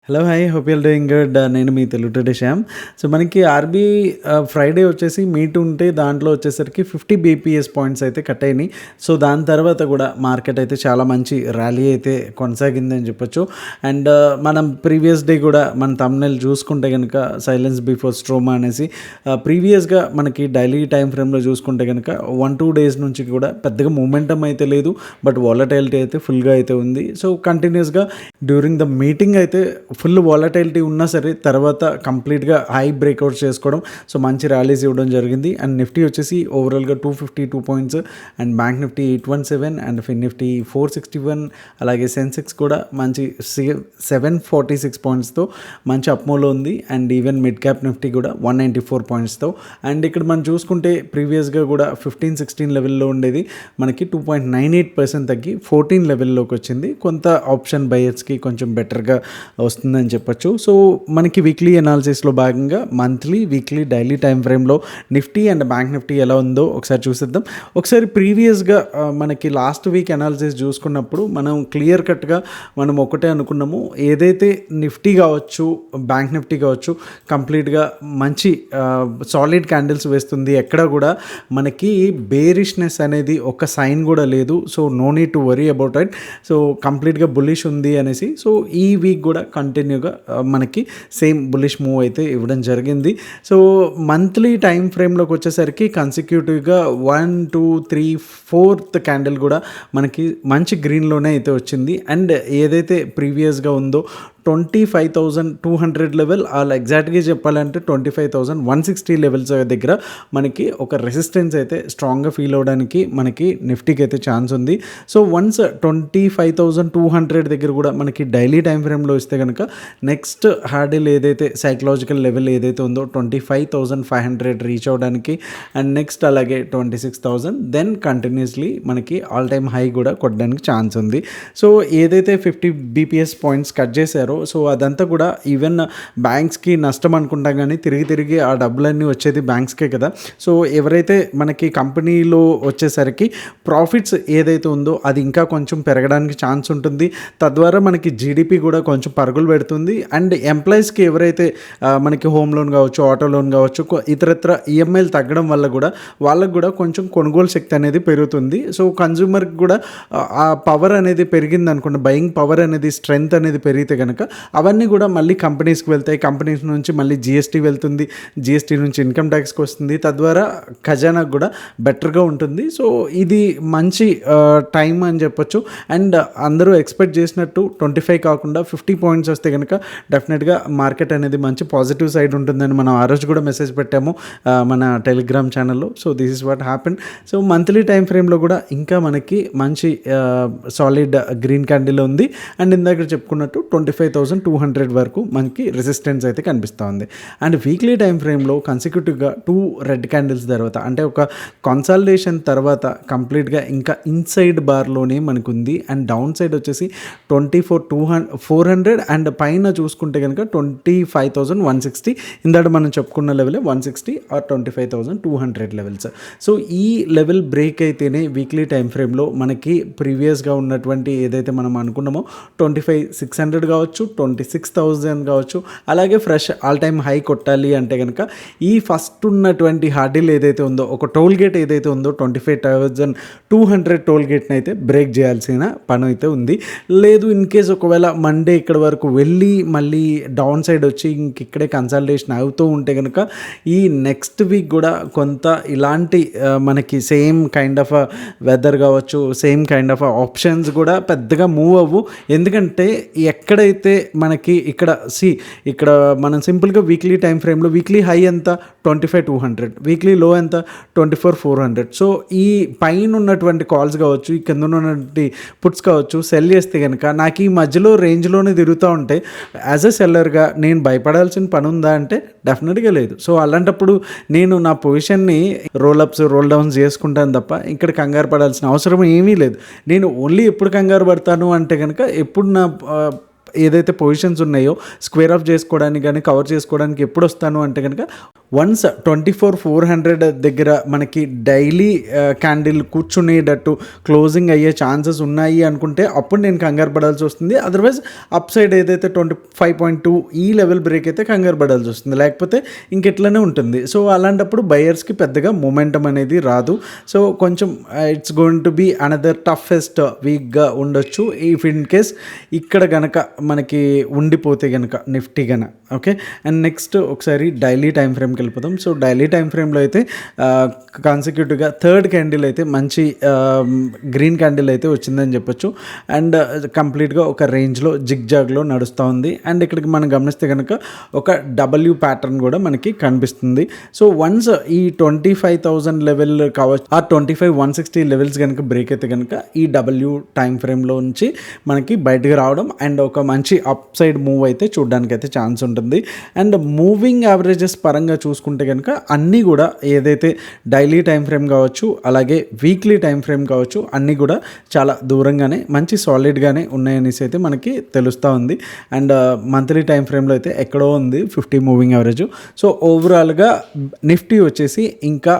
Hello hi hope you'll doing good. నేను మీ Telugu today Shyam. So మనకి RB Friday వచ్చేసి meet ఉంటే దాంట్లో వచ్చేసరికి 50 బీపీఎస్ పాయింట్స్ అయితే కట్ అయినాయి. సో దాని తర్వాత కూడా మార్కెట్ అయితే చాలా మంచి ర్యాలీ అయితే కొనసాగిందని చెప్పొచ్చు. అండ్ మనం ప్రీవియస్ డే కూడా మన థంబ్నెయిల్ చూసుకుంటే కనుక సైలెన్స్ బిఫోర్ స్ట్రోమా అనేసి ప్రీవియస్గా మనకి డైలీ టైం ఫ్రేమ్లో చూసుకుంటే కనుక 1-2 డేస్ నుంచి కూడా పెద్దగా మూమెంటం అయితే లేదు, బట్ వాలటైలిటీ అయితే ఫుల్గా అయితే ఉంది. సో కంటిన్యూస్గా డ్యూరింగ్ ద మీటింగ్ అయితే ఫుల్ వాలటైలిటీ ఉన్నా సరే తర్వాత కంప్లీట్గా హై బ్రేక్అవుట్ చేసుకోవడం, సో మంచి ర్యాలీస్ ఇవ్వడం జరిగింది. అండ్ నిఫ్టీ వచ్చేసి ఓవరాల్గా 252 points, and bank Nifty 817, and fin Nifty 461, అలాగే సెన్సెక్స్ కూడా మంచి 746 పాయింట్స్తో మంచి అప్మోలో ఉంది. And even mid cap Nifty కూడా 194 పాయింట్స్తో. అండ్ ఇక్కడ మనం చూసుకుంటే ప్రీవియస్గా కూడా 15-16 లెవెల్లో ఉండేది, మనకి 2.98% తగ్గి 14 లెవెల్లోకి వచ్చింది. కొంత ఆప్షన్ బయర్స్కి కొంచెం బెటర్గా వస్తుందని చెప్పొచ్చు. సో మనకి వీక్లీ అనాలిసిస్లో భాగంగా మంత్లీ, వీక్లీ, డైలీ టైం ఫ్రేమ్లో నిఫ్టీ అండ్ బ్యాంక్ నిఫ్టీ ఎలా ఉందో ఒకసారి చూసేద్దాం. ఒకసారి ప్రీవియస్గా మనకి లాస్ట్ వీక్ అనాలిసిస్ చూసుకున్నప్పుడు మనం క్లియర్ కట్గా మనం ఒకటే అనుకున్నాము, ఏదైతే నిఫ్టీ కావచ్చు, బ్యాంక్ నిఫ్టీ కావచ్చు, కంప్లీట్గా మంచి సాలిడ్ క్యాండిల్స్ వేస్తుంది, ఎక్కడ కూడా మనకి బేరిష్నెస్ అనేది ఒక సైన్ కూడా లేదు. So no need to worry about it. So కంప్లీట్గా బుల్లిష్ ఉంది అనేసి. సో ఈ వీక్ కూడా కంటిన్యూగా మనకి సేమ్ బుల్లిష్ మూవ్ అయితే ఇవ్వడం జరిగింది. సో మంత్లీ టైం ఫ్రేమ్లోకి వచ్చేసరికి కన్సిక్యూటివ్గా 1-2-3-4th క్యాండిల్ కూడా మనకి మంచి గ్రీన్లోనే అయితే వచ్చింది. అండ్ ఏదైతే ప్రీవియస్గా ఉందో 25,200 లెవెల్, అలా ఎగ్జాక్ట్గా చెప్పాలంటే 25,160 లెవెల్స్ దగ్గర మనకి ఒక రెసిస్టెన్స్ అయితే స్ట్రాంగ్గా ఫీల్ అవ్వడానికి మనకి నిఫ్టీకి అయితే ఛాన్స్ ఉంది. సో వన్స్ 25,200 దగ్గర కూడా మనకి డైలీ టైం ఫ్రేమ్లో ఇస్తే కనుక నెక్స్ట్ హ్యాడిల్ ఏదైతే సైకలాజికల్ లెవెల్ ఏదైతే ఉందో 25,500 రీచ్ అవ్వడానికి, అండ్ నెక్స్ట్ అలాగే 26,000, దెన్ కంటిన్యూస్లీ మనకి ఆల్ టైమ్ హై కూడా కొట్టడానికి ఛాన్స్ ఉంది. సో ఏదైతే 50 బీపీఎస్ పాయింట్స్ కట్ చేశారో, సో అదంతా కూడా ఈవెన్ బ్యాంక్స్కి నష్టం అనుకుంటాం, కానీ తిరిగి ఆ డబ్బులన్నీ వచ్చేది బ్యాంక్స్కే కదా. సో ఎవరైతే మనకి కంపెనీలో వచ్చేసరికి ప్రాఫిట్స్ ఏదైతే ఉందో అది ఇంకా కొంచెం పెరగడానికి ఛాన్స్ ఉంటుంది, తద్వారా మనకి జీడిపి కూడా కొంచెం పరుగులు పెడుతుంది. అండ్ ఎంప్లాయీస్కి ఎవరైతే మనకి హోమ్ లోన్ కావచ్చు, ఆటో లోన్ కావచ్చు, ఇతరత్ర ఈఎంఐలు తగ్గడం వల్ల కూడా వాళ్ళకు కూడా కొంచెం కొనుగోలు శక్తి అనేది పెరుగుతుంది. సో కన్జ్యూమర్కి కూడా ఆ పవర్ అనేది పెరిగింది అనుకోండి, బయింగ్ పవర్ అనేది, స్ట్రెంగ్త్ అనేది పెరిగితే కనుక అవన్నీ కూడా మళ్ళీ కంపెనీస్కి వెళ్తాయి, కంపెనీస్ నుంచి మళ్ళీ జిఎస్టీ వెళ్తుంది, జిఎస్టీ నుంచి ఇన్కమ్ ట్యాక్స్కి వస్తుంది, తద్వారా ఖజానాకు కూడా బెటర్గా ఉంటుంది. సో ఇది మంచి టైం అని చెప్పొచ్చు. అండ్ అందరూ ఎక్స్పెక్ట్ చేసినట్టు 25 కాకుండా 50 పాయింట్స్ వస్తే కనుక డెఫినెట్గా మార్కెట్ అనేది మంచి పాజిటివ్ సైడ్ ఉంటుందని మనం ఆ రోజు కూడా మెసేజ్ పెట్టాము మన టెలిగ్రామ్ ఛానల్లో. So this is what happen. So monthly time ఫ్రేమ్లో కూడా ఇంకా మనకి మంచి సాలిడ్ గ్రీన్ క్యాండిల్ ఉంది. అండ్ ఇందాక చెప్పుకున్నట్టు 25,200 వరకు మనకి రెసిస్టెన్స్ అయితే కనిపిస్తూ ఉంది. అండ్ వీక్లీ టైం ఫ్రేమ్లో కన్సిక్యూటివ్గా 2 రెడ్ క్యాండిల్స్ తర్వాత, అంటే ఒక కన్సాలిడేషన్ తర్వాత కంప్లీట్గా ఇంకా ఇన్సైడ్ బార్లోనే మనకు ఉంది. అండ్ డౌన్ సైడ్ వచ్చేసి 24,400, అండ్ పైన చూసుకుంటే కనుక 25,160, ఇందాక మనం చెప్పుకున్న లెవెల్ 160 ఆర్ 25,200 లెవెల్స్. సో ఈ లెవెల్ బ్రేక్ అయితేనే వీక్లీ టైం ఫ్రేమ్లో మనకి ప్రీవియస్గా ఉన్నటువంటి ఏదైతే మనం అనుకున్నామో 25,600 కావచ్చు, 26,000 కావచ్చు, అలాగే ఫ్రెష్ ఆల్ టైమ్ హై కొట్టాలి అంటే కనుక ఈ ఫస్ట్ ఉన్నటువంటి హార్డిల్ ఏదైతే ఉందో, ఒక టోల్ గేట్ ఏదైతే ఉందో 25,200 టోల్ గేట్ని అయితే బ్రేక్ చేయాల్సిన పని అయితే ఉంది. లేదు ఇన్ కేస్ ఒకవేళ మండే ఇక్కడ వరకు వెళ్ళి మళ్ళీ డౌన్ సైడ్ వచ్చి ఇక్కడే కన్సల్టేషన్ అవుతూ ఉంటే కనుక ఈ నెక్స్ట్ వీక్ కూడా కొంత ఇలాంటి మనకి సేమ్ కైండ్ ఆఫ్ వెదర్ కావచ్చు, సేమ్ కైండ్ ఆఫ్ ఆప్షన్స్ కూడా పెద్దగా మూవ్ అవ్వు. ఎందుకంటే ఎక్కడైతే మనకి ఇక్కడ మనం సింపుల్గా వీక్లీ టైం ఫ్రేమ్లో వీక్లీ హై ఎంత 25,200, వీక్లీ లో ఎంత 24,400. సో ఈ పైన ఉన్నటువంటి కాల్స్ కావచ్చు, ఈ కింద ఉన్నటువంటి పుట్స్ కావచ్చు, సెల్ చేస్తే కనుక నాకు ఈ మధ్యలో రేంజ్లోనే తిరుగుతూ ఉంటే యాజ్ ఎ సెల్లర్గా నేను భయపడాల్సిన పని ఉందా అంటే డెఫినెట్గా లేదు. సో అలాంటప్పుడు నేను నా పొజిషన్ని రోల్అప్స్ రోల్ డౌన్స్ చేసుకుంటాను తప్ప ఇక్కడ కంగారు పడాల్సిన అవసరం ఏమీ లేదు. నేను ఓన్లీ ఎప్పుడు కంగారు పడతాను అంటే కనుక ఎప్పుడు నా ఏదైతే పొజిషన్స్ ఉన్నాయో స్క్వేర్ ఆఫ్ చేసుకోవడానికి కానీ కవర్ చేసుకోవడానికి ఎప్పుడు వస్తాను అంటే కనుక వన్స్ 24,400 దగ్గర మనకి డైలీ క్యాండిల్ కూర్చునేటట్టు క్లోజింగ్ అయ్యే ఛాన్సెస్ ఉన్నాయి అనుకుంటే అప్పుడు నేను కంగారు పడాల్సి వస్తుంది. అదర్వైజ్ అప్ సైడ్ ఏదైతే 25.2 ఈ లెవెల్ బ్రేక్ అయితే కంగారు పడాల్సి వస్తుంది, లేకపోతే ఇంకెట్లనే ఉంటుంది. సో అలాంటప్పుడు బయర్స్కి పెద్దగా మొమెంటం అనేది రాదు. సో కొంచెం it's going to be another toughest వీక్గా ఉండొచ్చు ఇఫ్ ఇన్ కేస్ ఇక్కడ గనక మనకి ఉండిపోతే గనక నిఫ్టీ గన. ఓకే, అండ్ నెక్స్ట్ ఒకసారి డైలీ టైం ఫ్రేమ్కి వెళ్ళిపోతాం. సో డైలీ టైం ఫ్రేమ్లో అయితే కాన్సిక్యూటివ్గా థర్డ్ క్యాండిల్ అయితే మంచి గ్రీన్ క్యాండిల్ అయితే వచ్చిందని చెప్పొచ్చు. అండ్ కంప్లీట్గా ఒక రేంజ్లో జిగ్జాగ్లో నడుస్తూ ఉంది. అండ్ ఇక్కడికి మనం గమనిస్తే కనుక ఒక డబ్ల్యూ ప్యాటర్న్ కూడా మనకి కనిపిస్తుంది. సో వన్స్ ఈ 25,000 లెవెల్ కావచ్చు, ఆ 25,160 లెవెల్స్ కనుక బ్రేక్ అయితే కనుక ఈ డబ్ల్యూ టైం ఫ్రేమ్లో నుంచి మనకి బయటకు రావడం అండ్ ఒక మంచి అప్ సైడ్ మూవ్ అయితే చూడడానికి అయితే ఛాన్స్ ఉంటుంది. అండ్ మూవింగ్ యావరేజెస్ పరంగా చూసుకుంటే కనుక అన్నీ కూడా ఏదైతే డైలీ టైం ఫ్రేమ్ కావచ్చు అలాగే వీక్లీ టైం ఫ్రేమ్ కావచ్చు అన్నీ కూడా చాలా దూరంగానే మంచి సాలిడ్గానే ఉన్నాయనేసి అయితే మనకి తెలుస్తూ ఉంది. అండ్ మంత్లీ టైం ఫ్రేమ్లో అయితే ఎక్కడో ఉంది 50 మూవింగ్ యావరేజ్. సో ఓవరాల్గా నిఫ్టీ వచ్చేసి ఇంకా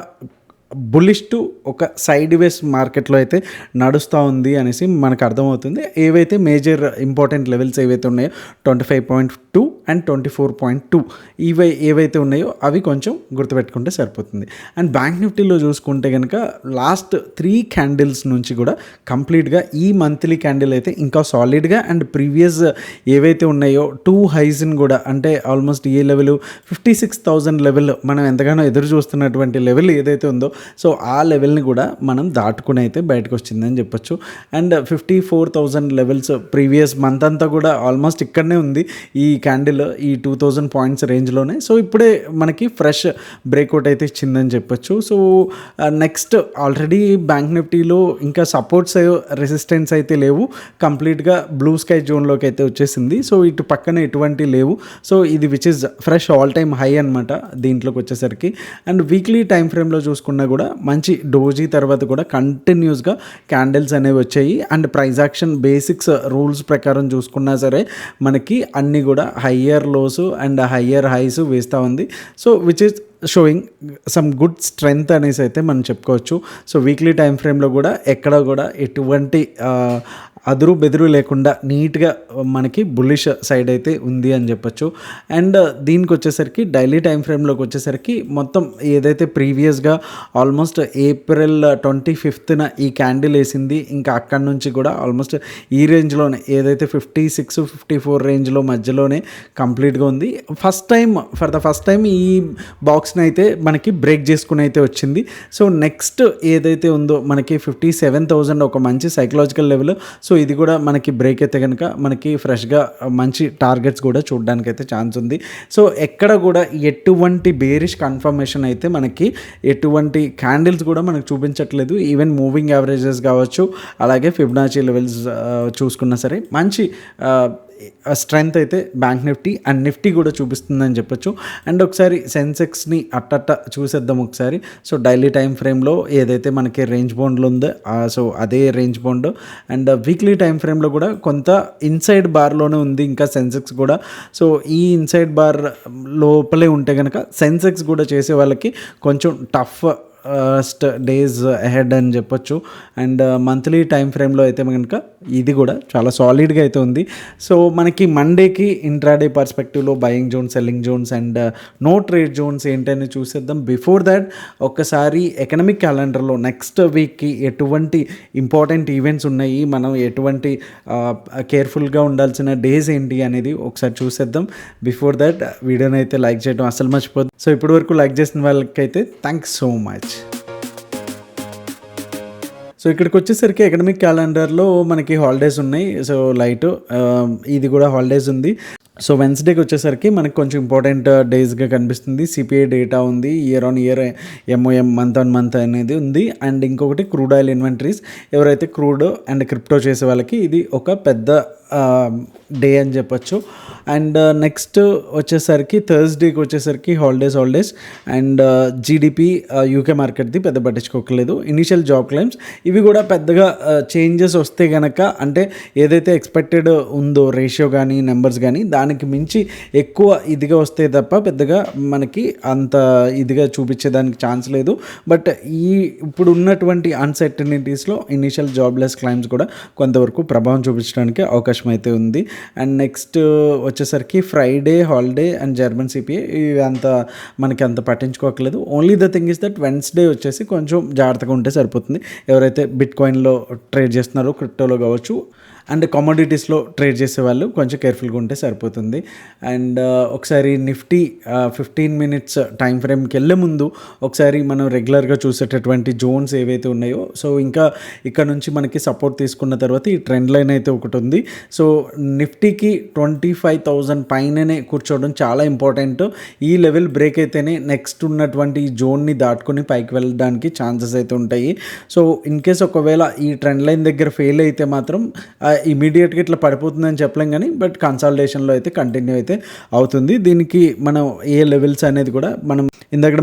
బుల్లిష్ టు ఒక సైడ్ వేస్ మార్కెట్లో అయితే నడుస్తూ ఉంది అనేసి మనకు అర్థమవుతుంది. ఏవైతే మేజర్ ఇంపార్టెంట్ లెవెల్స్ ఏవైతే ఉన్నాయో 25.2 అండ్ 24.2 ఏవైతే ఉన్నాయో అవి కొంచెం గుర్తుపెట్టుకుంటే సరిపోతుంది. అండ్ బ్యాంక్ నిఫ్టీలో చూసుకుంటే కనుక లాస్ట్ 3 క్యాండిల్స్ నుంచి కూడా కంప్లీట్గా ఈ మంత్లీ క్యాండిల్ అయితే ఇంకా సాలిడ్గా అండ్ ప్రీవియస్ ఏవైతే ఉన్నాయో 2 హైస్ని కూడా అంటే ఆల్మోస్ట్ ఏ లెవెల్ 56,000 లెవెల్ మనం ఎంతగానో ఎదురు చూస్తున్నటువంటి లెవెల్ ఏదైతే ఉందో సో ఆ లెవెల్ని కూడా మనం దాటుకుని అయితే బయటకు వచ్చిందని చెప్పొచ్చు. అండ్ 54,000 లెవెల్స్ ప్రీవియస్ మంత్ అంతా కూడా ఆల్మోస్ట్ ఇక్కడనే ఉంది ఈ క్యాండిల్, ఈ 2,000 పాయింట్స్ రేంజ్లోనే. సో ఇప్పుడే మనకి ఫ్రెష్ బ్రేక్అవుట్ అయితే ఇచ్చిందని చెప్పొచ్చు. సో నెక్స్ట్ ఆల్రెడీ బ్యాంక్ నిఫ్టీలో ఇంకా సపోర్ట్స్ రెసిస్టెన్స్ అయితే లేవు, కంప్లీట్గా బ్లూ స్కై జోన్లోకి అయితే వచ్చేసింది. సో ఇటు పక్కన ఎటువంటి లేవు. సో ఇది which is fresh all time high అనమాట దీంట్లోకి వచ్చేసరికి. అండ్ వీక్లీ టైం ఫ్రేమ్లో చూసుకున్నా కూడా మంచి డోజీ తర్వాత కూడా కంటిన్యూస్గా క్యాండిల్స్ అనేవి వచ్చాయి. And price action basics rules ప్రకారం చూసుకున్నా సరే మనకి అన్నీ కూడా higher lows and higher highs వేస్తూ ఉంది. So which is showing some good strength అనేసి అయితే మనం చెప్పుకోవచ్చు. సో వీక్లీ టైం ఫ్రేమ్లో కూడా ఎక్కడ కూడా ఎటువంటి అదురు బెదురు లేకుండా నీట్గా మనకి బుల్లిష్ సైడ్ అయితే ఉంది అని చెప్పొచ్చు. అండ్ దీనికి వచ్చేసరికి డైలీ టైం ఫ్రేమ్లోకి వచ్చేసరికి మొత్తం ఏదైతే ప్రీవియస్గా ఆల్మోస్ట్ ఏప్రిల్ 25న ఈ క్యాండిల్ వేసింది, ఇంకా అక్కడి నుంచి కూడా ఆల్మోస్ట్ ఈ రేంజ్లోనే ఏదైతే 56-54 రేంజ్లో మధ్యలోనే కంప్లీట్గా ఉంది. ఫర్ ద ఫస్ట్ టైం ఈ బాక్స్ని అయితే మనకి బ్రేక్ చేసుకుని అయితే వచ్చింది. సో నెక్స్ట్ ఏదైతే ఉందో మనకి 57,000 ఒక మంచి సైకలాజికల్ లెవెల్. సో ఇది కూడా మనకి బ్రేక్ అయితే కనుక మనకి ఫ్రెష్గా మంచి టార్గెట్స్ కూడా చూడడానికి అయితే ఛాన్స్ ఉంది. సో ఎక్కడ కూడా ఎటువంటి బేరిష్ కన్ఫర్మేషన్ అయితే మనకి ఎటువంటి క్యాండిల్స్ కూడా మనకు చూపించట్లేదు. ఈవెన్ మూవింగ్ యావరేజెస్ కావచ్చు అలాగే ఫిబొనాచి లెవెల్స్ చూసుకున్నా సరే మంచి స్ట్రెంగ్త్ అయితే బ్యాంక్ నిఫ్టీ అండ్ నిఫ్టీ కూడా చూపిస్తుందని చెప్పొచ్చు. అండ్ ఒకసారి సెన్సెక్స్ని అట్టట్ట చూసేద్దాం ఒకసారి. సో డైలీ టైం ఫ్రేమ్లో ఏదైతే మనకి రేంజ్ బౌండ్లో ఉందో సో అదే range bound. And weekly time ఫ్రేమ్లో కూడా కొంత ఇన్సైడ్ బార్లోనే ఉంది ఇంకా సెన్సెక్స్ కూడా. సో ఈ ఇన్సైడ్ బార్ లోపలే ఉంటే కనుక సెన్సెక్స్ కూడా చేసే వాళ్ళకి కొంచెం టఫ్ డేస్ అహెడ్ అని చెప్పొచ్చు. అండ్ మంత్లీ టైం ఫ్రేమ్లో అయితే కనుక ఇది కూడా చాలా సాలిడ్గా అయితే ఉంది. సో మనకి మండేకి ఇంట్రాడే పర్స్పెక్టివ్లో buying zones, selling zones and no trade zones ఏంటని చూసేద్దాం. బిఫోర్ దాట్ ఒక్కసారి ఎకనామిక్ క్యాలెండర్లో నెక్స్ట్ వీక్కి ఎటువంటి ఇంపార్టెంట్ ఈవెంట్స్ ఉన్నాయి, మనం ఎటువంటి కేర్ఫుల్గా ఉండాల్సిన డేస్ ఏంటి అనేది ఒకసారి చూసేద్దాం. బిఫోర్ దాట్ వీడియోని అయితే లైక్ చేయడం అసలు మర్చిపోద్దు. సో ఇప్పటి వరకు లైక్ చేసిన వాళ్ళకైతే థ్యాంక్స్ సో మచ్. సో ఇక్కడికి వచ్చేసరికి ఎకనామిక్ క్యాలెండర్లో మనకి హాలిడేస్ ఉన్నాయి. సో లైట్ ఇది కూడా హాలిడేస్ ఉంది. సో వెన్స్డేకి వచ్చేసరికి మనకి కొంచెం ఇంపార్టెంట్ డేస్గా కనిపిస్తుంది. సిపిఐ డేటా ఉంది, year on year MOM month on month అనేది ఉంది. అండ్ ఇంకొకటి క్రూడ్ ఆయిల్ ఇన్వెంటరీస్. ఎవరైతే క్రూడ్ అండ్ క్రిప్టో చేసే వాళ్ళకి ఇది ఒక పెద్ద డే అని చెప్పొచ్చు. అండ్ నెక్స్ట్ వచ్చేసరికి థర్స్డేకి వచ్చేసరికి హాలిడేస్ అండ్ జీడిపి యూకే మార్కెట్ది పెద్ద పట్టించుకోకలేదు. ఇనీషియల్ జాబ్ క్లైమ్స్ ఇవి కూడా పెద్దగా చేంజెస్ వస్తే కనుక, అంటే ఏదైతే ఎక్స్పెక్టెడ్ ఉందో రేషియో కానీ నెంబర్స్ కానీ దానికి మించి ఎక్కువ ఇదిగా వస్తే తప్ప పెద్దగా మనకి అంత ఇదిగా చూపించేదానికి ఛాన్స్ లేదు. బట్ ఇప్పుడు ఉన్నటువంటి అన్సర్టనిటీస్లో ఇనీషియల్ జాబ్లెస్ క్లైమ్స్ కూడా కొంతవరకు ప్రభావం చూపించడానికి అవకాశం అయితే ఉంది. అండ్ నెక్స్ట్ వచ్చేసరికి Friday holiday and German CPI ఇవి మనకి అంత పట్టించుకోకలేదు. Only the thing is that Wednesday వచ్చేసి కొంచెం జాగ్రత్తగా ఉంటే సరిపోతుంది. ఎవరైతే బిట్ కాయిన్లో ట్రేడ్ చేస్తున్నారో, క్రిప్టోలో కావచ్చు అండ్ కమోడిటీస్లో ట్రేడ్ చేసే వాళ్ళు కొంచెం కేర్ఫుల్గా ఉంటే సరిపోతుంది. అండ్ ఒకసారి నిఫ్టీ 15 minutes టైం ఫ్రేమ్కి వెళ్ళే ముందు ఒకసారి మనం రెగ్యులర్గా చూసేటటువంటి జోన్స్ ఏవైతే ఉన్నాయో, సో ఇంకా ఇక్కడ నుంచి మనకి సపోర్ట్ తీసుకున్న తర్వాత ఈ ట్రెండ్ లైన్ అయితే ఒకటి ఉంది. సో నిఫ్టీకి 25,000 పైననే కూర్చోవడం చాలా ఇంపార్టెంట్. ఈ లెవెల్ బ్రేక్ అయితేనే నెక్స్ట్ ఉన్నటువంటి జోన్ని దాటుకొని పైకి వెళ్ళడానికి ఛాన్సెస్ అయితే ఉంటాయి. సో ఇన్ కేస్ ఒకవేళ ఈ ట్రెండ్ లైన్ దగ్గర ఫెయిల్ అయితే మాత్రం ఇమీడియట్గా ఇట్లా పడిపోతుందని చెప్పలేం కానీ, బట్ కన్సల్టేషన్లో అయితే కంటిన్యూ అయితే అవుతుంది. దీనికి మనం ఏ లెవెల్స్ అనేది కూడా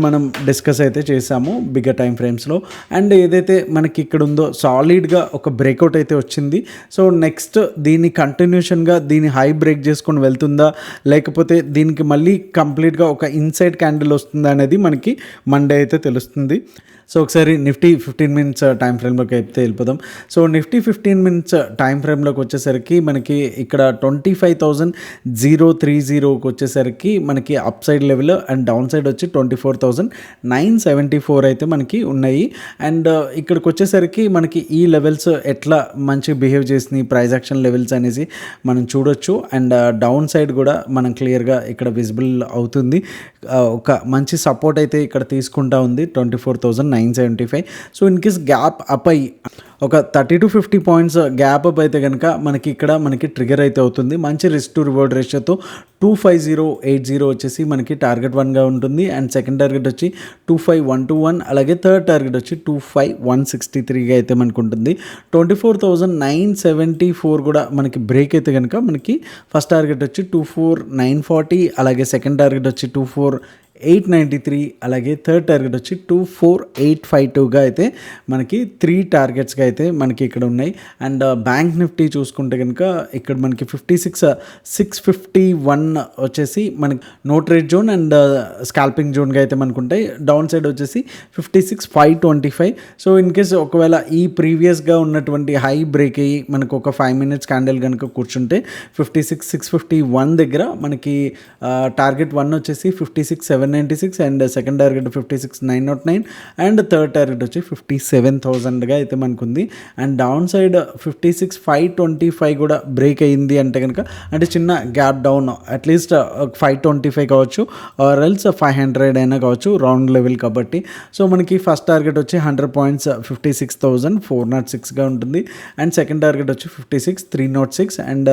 మనం డిస్కస్ అయితే చేసాము బిగ్గర్ టైం ఫ్రేమ్స్లో. అండ్ ఏదైతే మనకి ఇక్కడ ఉందో సాలిడ్గా ఒక బ్రేక్అవుట్ అయితే వచ్చింది. సో నెక్స్ట్ దీని కంటిన్యూషన్గా దీని హై బ్రేక్ చేసుకొని వెళ్తుందా, లేకపోతే దీనికి మళ్ళీ కంప్లీట్గా ఒక ఇన్సైడ్ క్యాండిల్ వస్తుందా అనేది మనకి మండే అయితే తెలుస్తుంది. సో ఒకసారి నిఫ్టీ 15 minutes టైం ఫ్రేమ్లోకి అయితే వెళ్ళిపోదాం. సో నిఫ్టీ 15 minutes టైం ఫ్రేమ్లోకి వచ్చేసరికి మనకి ఇక్కడ 25,030కి వచ్చేసరికి మనకి up side level and down side వచ్చి 24,974 అయితే మనకి ఉన్నాయి. అండ్ ఇక్కడికి వచ్చేసరికి మనకి ఈ లెవెల్స్ ఎట్లా మంచి బిహేవ్ చేసినాయి ప్రైస్ యాక్షన్ లెవెల్స్ అనేసి మనం చూడొచ్చు. అండ్ డౌన్ సైడ్ కూడా మనం క్లియర్గా ఇక్కడ విజిబుల్ అవుతుంది. ఒక మంచి సపోర్ట్ అయితే ఇక్కడ తీసుకుంటా ఉంది 24,975. So in case gap up అయ్యి ఒక 30 to 50 points గ్యాప్ అప్ అయితే కనుక మనకి ట్రిగర్ అయితే అవుతుంది. మంచి రిస్క్ టు రివార్డ్ రేషియోతో 25080 వచ్చేసి మనకి టార్గెట్ 1గా ఉంటుంది. అండ్ సెకండ్ టార్గెట్ వచ్చి 25121, అలాగే థర్డ్ టార్గెట్ వచ్చి 25163గా అయితే మనకు ఉంటుంది. 24,974 కూడా మనకి బ్రేక్ అయితే కనుక మనకి ఫస్ట్ టార్గెట్ వచ్చి 24,940, అలాగే సెకండ్ టార్గెట్ వచ్చి 24,893, అలాగే థర్డ్ టార్గెట్ వచ్చి 24,852గా అయితే మనకి 3 టార్గెట్స్గా అయితే మనకి ఇక్కడ ఉన్నాయి. అండ్ బ్యాంక్ నిఫ్టీ చూసుకుంటే కనుక ఇక్కడ మనకి 56,651 వచ్చేసి మనకి no trade zone and scalping జోన్గా అయితే మనకు ఉంటాయి. డౌన్ సైడ్ వచ్చేసి 56,525. సో ఇన్ కేస్ ఒకవేళ ఈ ప్రీవియస్గా ఉన్నటువంటి హై బ్రేక్ అయ్యి మనకు ఒక 5 minutes క్యాండిల్ కనుక కూర్చుంటే 56,651 దగ్గర మనకి టార్గెట్ 1 వచ్చేసి 56,796 and second target 56,909 and third target వచ్చి 57,000గా అయితే మనకుంది. అండ్ డౌన్ సైడ్ 56,525 కూడా బ్రేక్ అయ్యింది అంటే కనుక, అంటే చిన్న గ్యాప్ డౌన్ అట్లీస్ట్ 525 కావచ్చు ఆర్ ఎల్స్ 500 అయినా కావచ్చు, రౌండ్ లెవెల్ కాబట్టి. సో మనకి ఫస్ట్ టార్గెట్ వచ్చి 100 points 56,406గా ఉంటుంది. అండ్ సెకండ్ టార్గెట్ వచ్చి 56,306 అండ్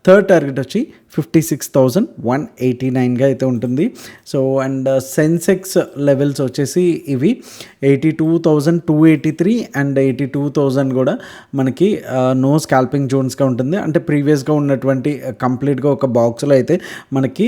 థర్డ్ టార్గెట్ వచ్చి 56,189గా అయితే ఉంటుంది. సో అండ్ సెన్సెక్స్ లెవెల్స్ వచ్చేసి ఇవి 82,283 అండ్ 82,000 కూడా మనకి నో స్కాల్పింగ్ జోన్స్గా ఉంటుంది. అంటే ప్రీవియస్గా ఉన్నటువంటి కంప్లీట్గా ఒక బాక్స్లో అయితే మనకి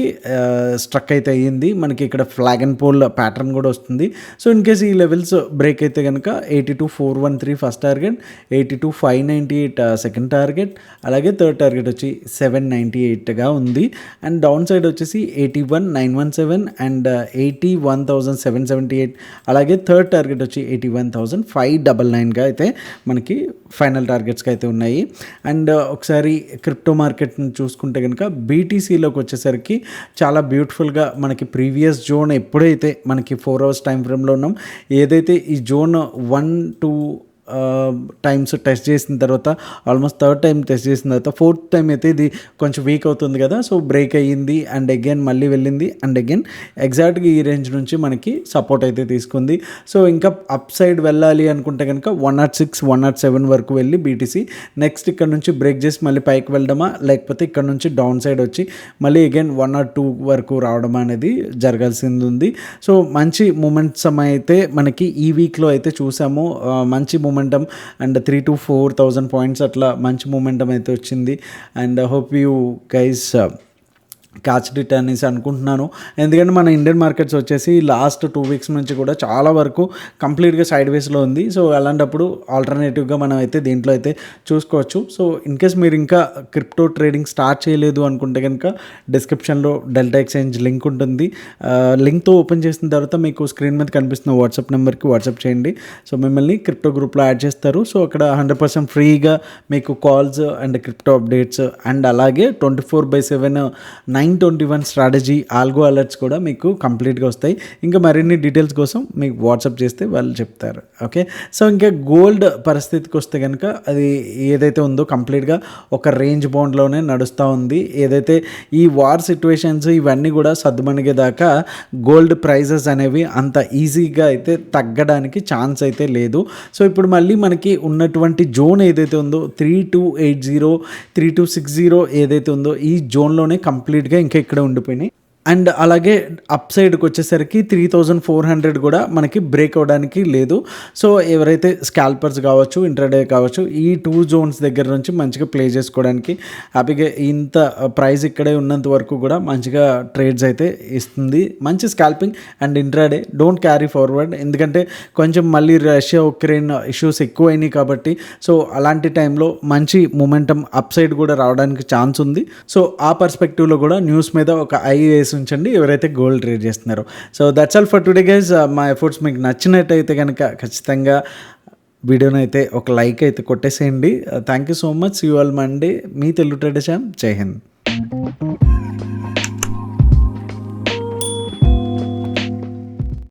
స్ట్రక్ అయితే అయ్యింది. మనకి ఇక్కడ ఫ్లాగ్ అండ్ పోల్ ప్యాటర్న్ కూడా వస్తుంది. సో ఇన్ కేస్ ఈ లెవెల్స్ బ్రేక్ అయితే కనుక 82,413 ఫస్ట్ టార్గెట్, 82,598 సెకండ్ టార్గెట్, అలాగే థర్డ్ టార్గెట్ వచ్చి 798గా ఉంది. అండ్ డౌన్ సైడ్ వచ్చేసి 81,917 అండ్ 81,778, అలాగే థర్డ్ టార్గెట్ వచ్చి 81,599గా అయితే మనకి ఫైనల్ టార్గెట్స్కి అయితే ఉన్నాయి. అండ్ ఒకసారి క్రిప్టో మార్కెట్ని చూసుకుంటే కనుక బీటీసీలోకి వచ్చేసరికి చాలా బ్యూటిఫుల్గా మనకి ప్రీవియస్ జోన్ ఎప్పుడైతే మనకి 4 hours టైం ఫ్రేమ్లో ఉన్నాం, ఏదైతే ఈ జోన్ 1-2 టైమ్స్ టెస్ట్ చేసిన తర్వాత, ఆల్మోస్ట్ థర్డ్ టైం టెస్ట్ చేసిన తర్వాత ఫోర్త్ టైం అయితే ఇది కొంచెం వీక్ అవుతుంది కదా. సో బ్రేక్ అయ్యింది అండ్ అగైన్ మళ్ళీ వెళ్ళింది అండ్ అగైన్ ఎగ్జాక్ట్గా ఈ రేంజ్ నుంచి మనకి సపోర్ట్ అయితే తీసుకుంది. సో ఇంకా అప్ సైడ్ వెళ్ళాలి అనుకుంటే కనుక 106, 107 వరకు వెళ్ళి బీటీసీ నెక్స్ట్ ఇక్కడ నుంచి బ్రేక్ చేసి మళ్ళీ పైకి వెళ్ళడమా, లేకపోతే ఇక్కడ నుంచి డౌన్ సైడ్ వచ్చి మళ్ళీ అగైన్ 102 వరకు రావడం అనేది జరగాల్సింది ఉంది. సో మంచి మూమెంట్స్ అయితే మనకి ఈ వీక్లో అయితే చూసాము. మంచి moment momentum and 3,000 to 4,000 points అట్లా మంచి మూమెంటం అయితే వచ్చింది. And hope you guys catch it అనేసి అనుకుంటున్నాను. ఎందుకంటే మన ఇండియన్ మార్కెట్స్ వచ్చేసి లాస్ట్ 2 weeks నుంచి కూడా చాలా వరకు కంప్లీట్గా సైడ్ వేస్లో ఉంది. సో అలాంటప్పుడు ఆల్టర్నేటివ్గా మనం అయితే దీంట్లో అయితే చూసుకోవచ్చు. సో ఇన్ కేస్ మీరు ఇంకా క్రిప్టో ట్రేడింగ్ స్టార్ట్ చేయలేదు అనుకుంటే కనుక డిస్క్రిప్షన్లో డెల్టా ఎక్స్చేంజ్ లింక్ ఉంటుంది. లింక్తో ఓపెన్ చేసిన తర్వాత మీకు స్క్రీన్ మీద కనిపిస్తున్న వాట్సాప్ నెంబర్కి వాట్సాప్ చేయండి. సో మిమ్మల్ని క్రిప్టో గ్రూప్లో యాడ్ చేస్తారు. సో అక్కడ 100% ఫ్రీగా మీకు calls and crypto updates and అలాగే 24/7 921 స్ట్రాటజీ ఆల్గో అలర్ట్స్ కూడా మీకు కంప్లీట్గా వస్తాయి. ఇంకా మరిన్ని డీటెయిల్స్ కోసం మీకు వాట్సాప్ చేస్తే వాళ్ళు చెప్తారు. ఓకే, సో ఇంకా గోల్డ్ పరిస్థితికి వస్తే కనుక అది ఏదైతే ఉందో కంప్లీట్గా ఒక రేంజ్ బౌండ్లోనే నడుస్తూ ఉంది. ఏదైతే ఈ వార్ సిచ్యువేషన్స్ ఇవన్నీ కూడా సద్దుమణిగేదాకా గోల్డ్ ప్రైజెస్ అనేవి అంత ఈజీగా అయితే తగ్గడానికి ఛాన్స్ అయితే లేదు. సో ఇప్పుడు మళ్ళీ మనకి ఉన్నటువంటి జోన్ ఏదైతే ఉందో 3280 3260 ఏదైతే ఉందో ఈ జోన్లోనే కంప్లీట్గా ఇంకా ఇక్కడ ఉండిపోయినాయి. అండ్ అలాగే అప్ సైడ్కి వచ్చేసరికి 3,400 కూడా మనకి బ్రేక్ అవ్వడానికి లేదు. సో ఎవరైతే స్కాల్పర్స్ కావచ్చు, ఇంట్రాడే కావచ్చు, ఈ 2 zones దగ్గర నుంచి మంచిగా ప్లే చేసుకోవడానికి హ్యాపీగా ఇంత ప్రైస్ ఇక్కడే ఉన్నంత వరకు కూడా మంచిగా ట్రేడ్స్ అయితే ఇస్తుంది. మంచి scalping and intraday don't carry forward, ఎందుకంటే కొంచెం మళ్ళీ రష్యా ఉక్రెయిన్ ఇష్యూస్ ఎక్కువైనాయి కాబట్టి సో అలాంటి టైంలో మంచి మూమెంటం అప్ సైడ్ కూడా రావడానికి ఛాన్స్ ఉంది. సో ఆ పర్స్పెక్టివ్లో కూడా న్యూస్ మీద ఒక ఐ ఉంచండి ఎవరైతే గోల్డ్ ట్రేడ్ చేస్తున్నారో. So that's all for today guys. మా ఎఫర్ట్స్ మీకు నచ్చినట్టయితే కనుక ఖచ్చితంగా వీడియోని అయితే ఒక లైక్ అయితే కొట్టేసేయండి. Thank you so much. See you all Monday. మీ తెలుగు ట్రేడర్ శ్యామ్. జై హింద్.